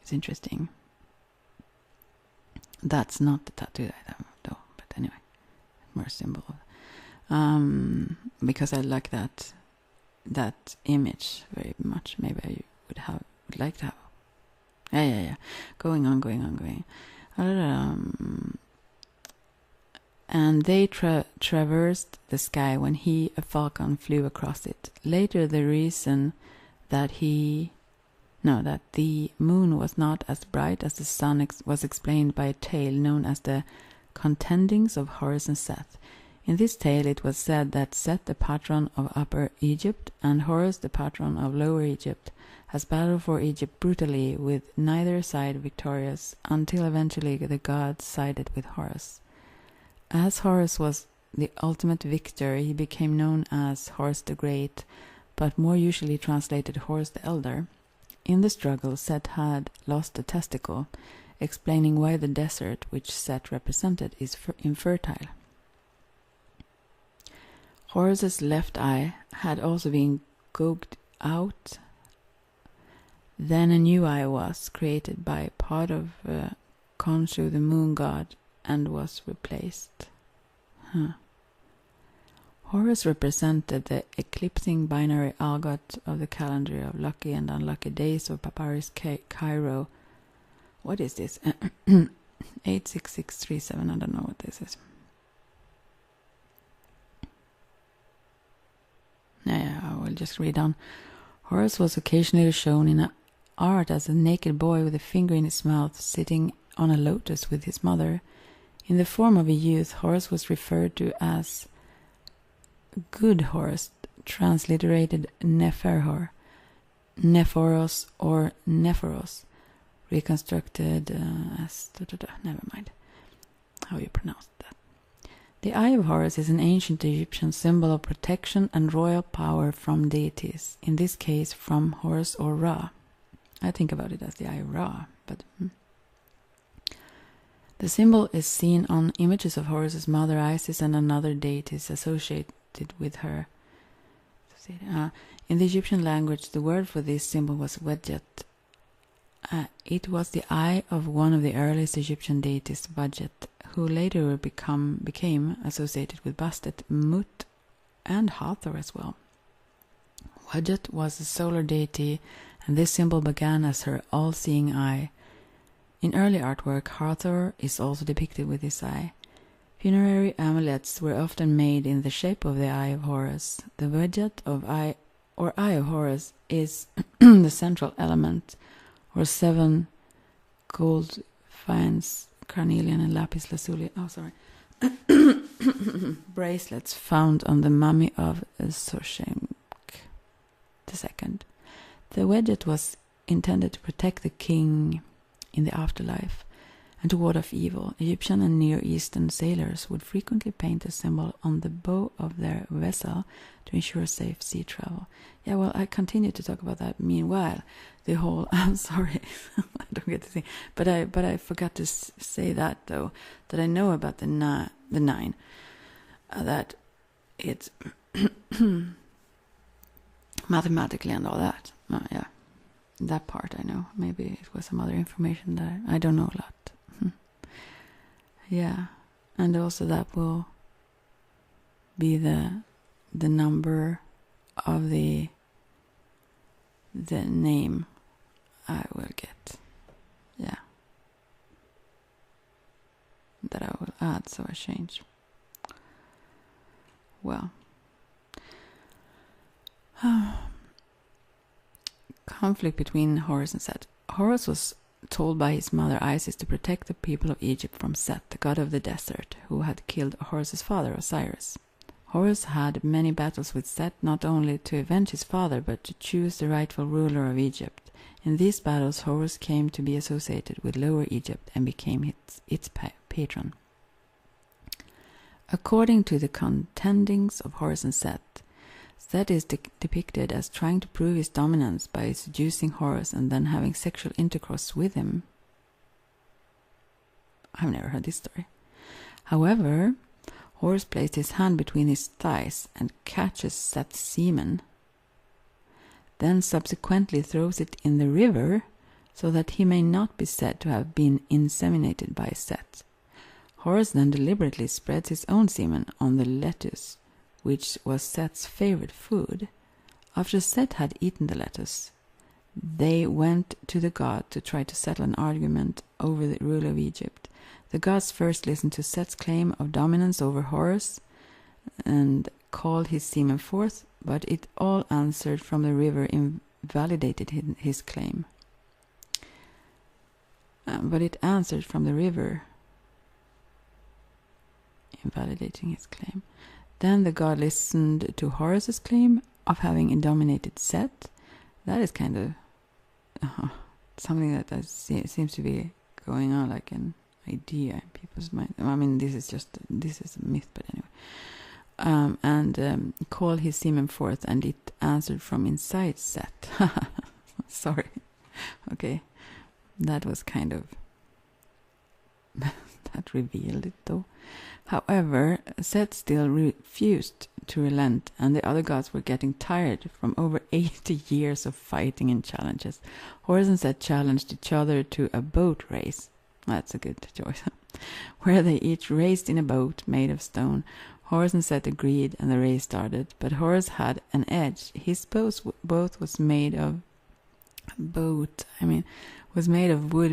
it's interesting. That's not the tattoo that I have, though. But anyway, more symbol. Because I like that image very much. Maybe I would like to have. Yeah. Going on. And they traversed the sky when a falcon flew across it. Later, the reason that the moon was not as bright as the sun was explained by a tale known as the Contendings of Horus and Seth. In this tale, it was said that Seth, the patron of Upper Egypt, and Horus, the patron of Lower Egypt, has battled for Egypt brutally, with neither side victorious, until eventually the gods sided with Horus. As Horus was the ultimate victor, he became known as Horus the Great, but more usually translated Horus the Elder. In the struggle, Seth had lost a testicle, explaining why the desert which Set represented is infertile. Horus's left eye had also been gouged out. Then a new eye was created by part of Khonshu, the moon god, and was replaced. Horus represented the eclipsing binary algot of the calendar of lucky and unlucky days of Papyrus Cairo. What is this? 86637, I don't know what this is. Yeah, I will just read on. Horus was occasionally shown in art as a naked boy with a finger in his mouth, sitting on a lotus with his mother. In the form of a youth, Horus was referred to as Good Horus, transliterated Neferhor, Nephoros or Nephoros, reconstructed as... never mind how you pronounce that. The Eye of Horus is an ancient Egyptian symbol of protection and royal power from deities, in this case from Horus or Ra. I think about it as the Eye of Ra, but... The symbol is seen on images of Horus's mother Isis and another deities associated with her. In the Egyptian language, the word for this symbol was Wedjet. It was the eye of one of the earliest Egyptian deities, Wadjet, who later became associated with Bastet, Mut, and Hathor as well. Wadjet was a solar deity, and this symbol began as her all-seeing eye. In early artwork, Hathor is also depicted with his eye. Funerary amulets were often made in the shape of the Eye of Horus. The Wadjet of Eye or Eye of Horus is the central element, or 7 gold fines, carnelian and lapis lazuli. Bracelets found on the mummy of Soshenk II. The Wadjet was intended to protect the king in the afterlife and to ward off evil. Egyptian and Near Eastern sailors would frequently paint the symbol on the bow of their vessel to ensure safe sea travel. Yeah, well, I continue to talk about that. Meanwhile, the whole... I'm sorry, I don't get to think. But I forgot to say that, though, that I know about the nine. That it's mathematically and all that. Yeah, that part I know. Maybe it was some other information that I don't know a lot. Yeah, and also that will be the number of the name I will get. Yeah, that I will add, so I change. Well, conflict between Horus and Set. Horus was told by his mother Isis to protect the people of Egypt from Set, the god of the desert, who had killed Horus's father, Osiris. Horus had many battles with Set, not only to avenge his father, but to choose the rightful ruler of Egypt. In these battles, Horus came to be associated with Lower Egypt and became its patron. According to the contendings of Horus and Set, Set is depicted as trying to prove his dominance by seducing Horus and then having sexual intercourse with him. I've never heard this story. However, Horus placed his hand between his thighs and catches Set's semen, then subsequently throws it in the river so that he may not be said to have been inseminated by Set. Horus then deliberately spreads his own semen on the lettuce, which was Set's favorite food. After Set had eaten the lettuce, they went to the god to try to settle an argument over the rule of Egypt. The gods first listened to Set's claim of dominance over Horus and called his semen forth, but it all answered from the river invalidated his claim. Invalidating his claim. Then the god listened to Horus's claim of having dominated Set. That is kind of something that seems to be going on, like an idea in people's mind. I mean, this is a myth, but anyway. And called his semen forth, and it answered from inside Set. Sorry. Okay, that was kind of That revealed it, though. However, Set still refused to relent, and the other gods were getting tired from over 80 years of fighting and challenges. Horus and Set challenged each other to a boat race. That's a good choice. Where they each raced in a boat made of stone. Horus and Set agreed, and the race started. But Horus had an edge. His boat was made of wood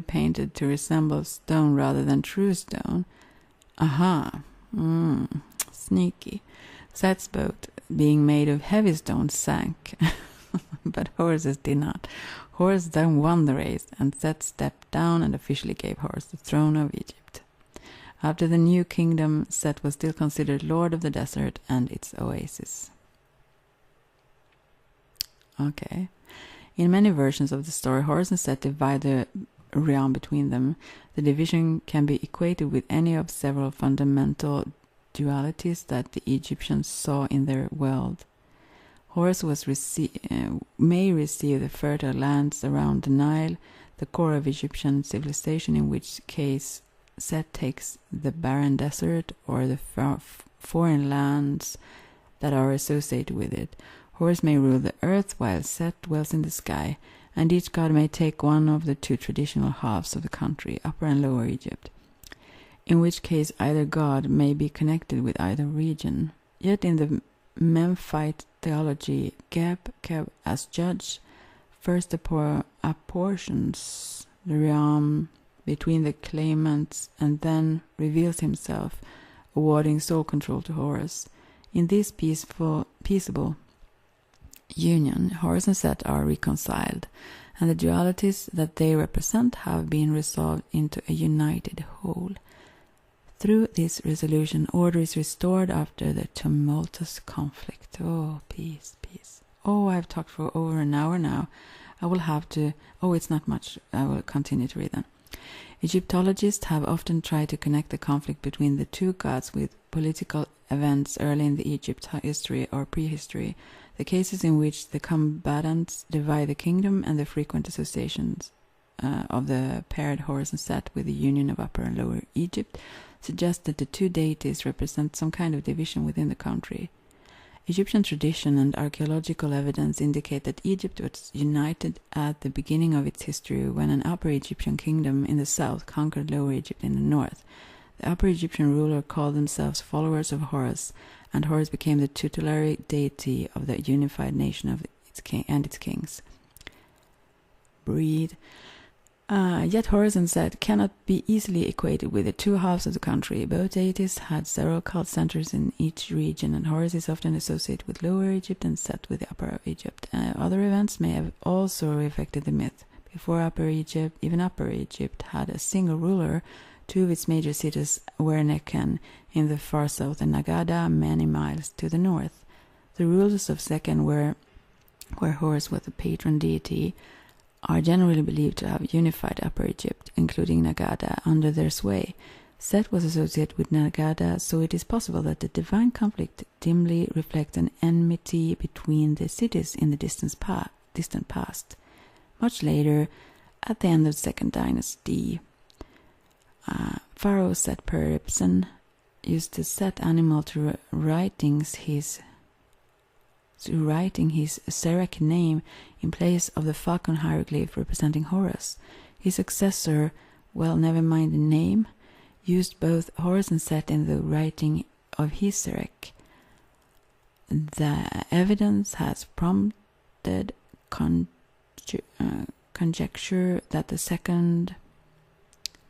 painted to resemble stone rather than true stone. Aha. Sneaky. Set's boat, being made of heavy stone, sank. But Horus's did not. Horus then won the race, and Set stepped down and officially gave Horus the throne of Egypt. After the new kingdom, Set was still considered lord of the desert and its oasis. Okay. In many versions of the story, Horus and Set divide the realm between them. The division can be equated with any of several fundamental dualities that the Egyptians saw in their world. Horus may receive the fertile lands around the Nile, the core of Egyptian civilization, in which case Set takes the barren desert or the foreign lands that are associated with it. Horus may rule the earth while Set dwells in the sky, and each god may take one of the two traditional halves of the country, Upper and Lower Egypt, in which case either god may be connected with either region. Yet in the Memphite theology, Geb as judge first apportions the realm between the claimants and then reveals himself, awarding sole control to Horus. In this peaceable union, Horus and Set are reconciled, and the dualities that they represent have been resolved into a united whole. Through this resolution, order is restored after the tumultuous conflict. Oh, peace, peace. Oh, I've talked for over an hour now. I will have to... Oh, it's not much. I will continue to read then. Egyptologists have often tried to connect the conflict between the two gods with political events early in the Egypt history or prehistory, the cases in which the combatants divide the kingdom, and the frequent associations of the paired Horus and Set with the union of Upper and Lower Egypt suggest that the two deities represent some kind of division within the country. Egyptian tradition and archaeological evidence indicate that Egypt was united at the beginning of its history when an Upper Egyptian kingdom in the south conquered Lower Egypt in the north. The Upper Egyptian ruler called themselves followers of Horus, and Horus became the tutelary deity of the unified nation of its king and its kings. Breed. Yet Horus and Set cannot be easily equated with the two halves of the country. Both deities had several cult centers in each region, and Horus is often associated with Lower Egypt and Set with the Upper Egypt. Other events may have also affected the myth. Before Upper Egypt, even Upper Egypt had a single ruler. Two of its major cities were Nekhen in the far south and Nagada many miles to the north. The rulers of Sekhen, where Horus was the patron deity, are generally believed to have unified Upper Egypt, including Nagada, under their sway. Set was associated with Nagada, so it is possible that the divine conflict dimly reflects an enmity between the cities in the distant past. Much later, at the end of the Second Dynasty, Pharaoh Set-per-Ibsen used the Set animal to writing his Serek name in place of the falcon hieroglyph representing Horus. His successor, well, never mind the name, used both Horus and Set in the writing of his Serek. The evidence has prompted conjecture that the Second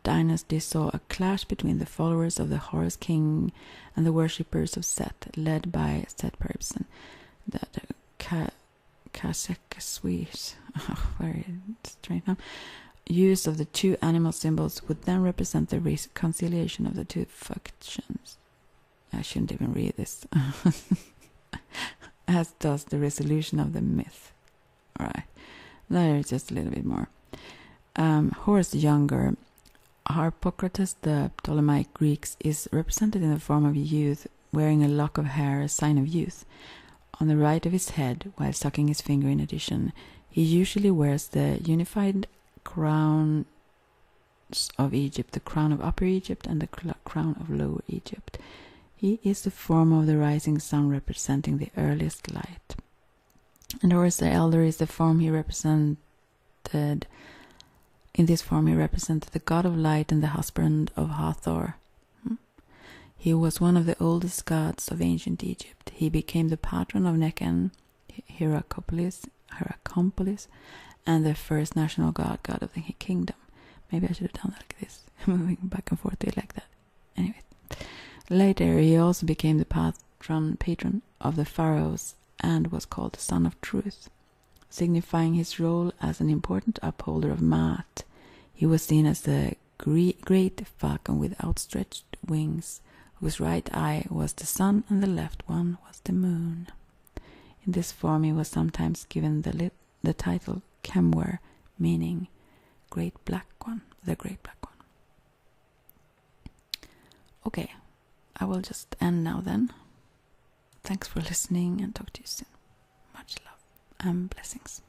Dynasty saw a clash between the followers of the Horus king and the worshippers of Set, led by Set-per-Ibsen. That Kasekaswis, very strange name, use of the two animal symbols would then represent the reconciliation of the two factions. I shouldn't even read this. As does the resolution of the myth. Alright, there is just a little bit more. Horus the Younger, Harpocrates, the Ptolemaic Greeks, is represented in the form of a youth wearing a lock of hair, a sign of youth, on the right of his head, while sucking his finger in addition. He usually wears the unified crown of Egypt, the crown of Upper Egypt and the crown of Lower Egypt. He is the form of the rising sun representing the earliest light. And Horus the Elder is the form he represented. In this form he represented the god of light and the husband of Hathor. He was one of the oldest gods of ancient Egypt. He became the patron of Nekhen, Heracompolis, and the first national god of the kingdom. Maybe I should have done that like this, moving back and forth to it like that. Anyway. Later, he also became the patron of the pharaohs and was called the Son of Truth, signifying his role as an important upholder of Maat. He was seen as the great falcon with outstretched wings, whose right eye was the sun and the left one was the moon. In this form, he was sometimes given the title Kemwer, meaning Great Black One, the Great Black One. Okay. I will just end now then. Thanks for listening and talk to you soon. Much love and blessings.